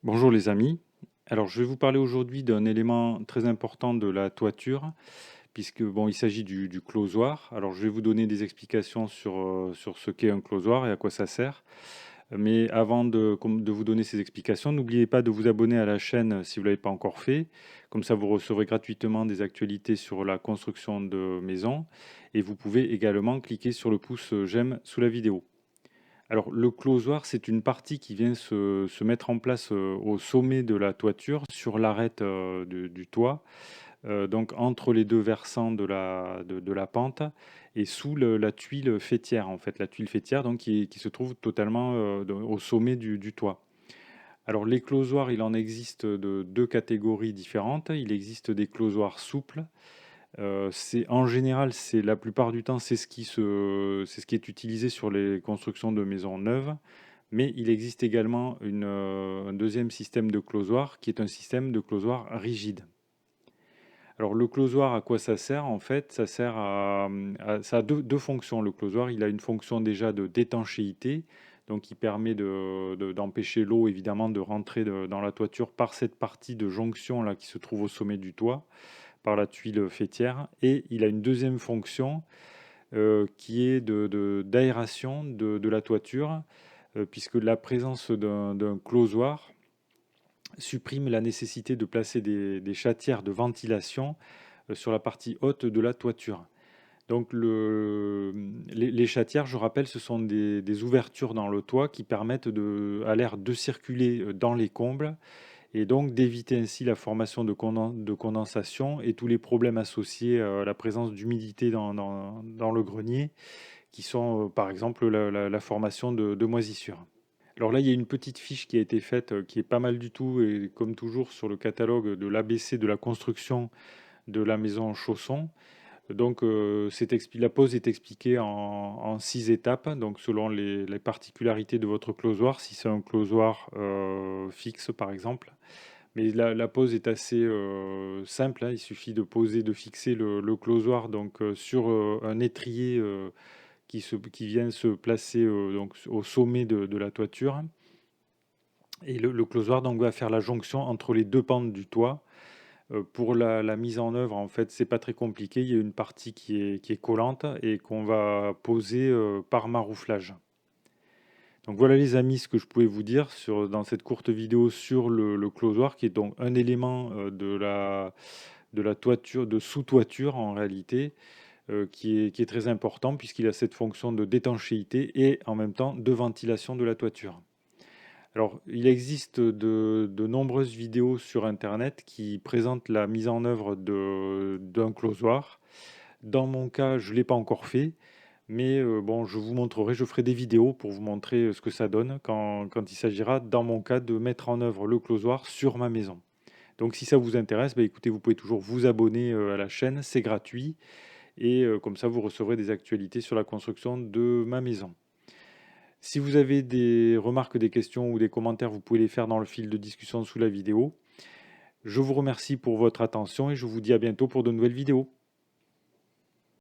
Bonjour les amis. Alors je vais vous parler aujourd'hui d'un élément très important de la toiture, puisque bon, il s'agit du closoir. Alors je vais vous donner des explications sur ce qu'est un closoir et à quoi ça sert. Mais avant de vous donner ces explications, n'oubliez pas de vous abonner à la chaîne si vous ne l'avez pas encore fait. Comme ça, vous recevrez gratuitement des actualités sur la construction de maisons. Et vous pouvez également cliquer sur le pouce j'aime sous la vidéo. Alors, le closoir, c'est une partie qui vient se mettre en place au sommet de la toiture, sur l'arête du toit, donc entre les deux versants de la pente et sous la tuile faîtière, en fait, la tuile faîtière donc, qui se trouve totalement au sommet du toit. Alors, les closoirs, il en existe de deux catégories différentes. Il existe des closoirs souples. En général, c'est la plupart du temps, c'est ce qui est utilisé sur les constructions de maisons neuves. Mais il existe également un deuxième système de closoir qui est un système de closoir rigide. Alors le closoir, à quoi ça sert en fait? Ça sert ça a deux fonctions. Le closoir, il a une fonction déjà de d'étanchéité, donc qui permet d'empêcher l'eau évidemment de rentrer dans la toiture par cette partie de jonction là qui se trouve au sommet du toit, par la tuile faîtière. Et il a une deuxième fonction qui est d'aération de la toiture, puisque la présence d'un closoir supprime la nécessité de placer des chatières de ventilation sur la partie haute de la toiture. Donc les chatières, je rappelle, ce sont des ouvertures dans le toit qui permettent à l'air de circuler dans les combles et donc d'éviter ainsi la formation de condensation et tous les problèmes associés à la présence d'humidité dans le grenier, qui sont par exemple la formation de moisissures. Alors là, il y a une petite fiche qui a été faite, qui est pas mal du tout, et comme toujours sur le catalogue de l'ABC de la construction de la maison Chausson. Donc la pose est expliquée en 6 étapes, donc selon les particularités de votre closoir, si c'est un closoir fixe par exemple. Mais la pose est assez simple, hein. Il suffit de poser, de fixer le closoir donc, sur un étrier qui vient se placer donc, au sommet de la toiture. Et le closoir donc, va faire la jonction entre les deux pentes du toit. Pour la mise en œuvre, en fait, c'est pas très compliqué. Il y a une partie qui est collante et qu'on va poser par marouflage. Donc voilà les amis, ce que je pouvais vous dire dans cette courte vidéo sur le closoir, qui est donc un élément de la toiture, de sous-toiture en réalité, qui est très important puisqu'il a cette fonction de d'étanchéité et en même temps de ventilation de la toiture. Alors, il existe de nombreuses vidéos sur Internet qui présentent la mise en œuvre d'un closoir. Dans mon cas, je ne l'ai pas encore fait, mais bon, je vous montrerai, je ferai des vidéos pour vous montrer ce que ça donne quand il s'agira, dans mon cas, de mettre en œuvre le closoir sur ma maison. Donc, si ça vous intéresse, bah, écoutez, vous pouvez toujours vous abonner à la chaîne, c'est gratuit, et comme ça, vous recevrez des actualités sur la construction de ma maison. Si vous avez des remarques, des questions ou des commentaires, vous pouvez les faire dans le fil de discussion sous la vidéo. Je vous remercie pour votre attention et je vous dis à bientôt pour de nouvelles vidéos.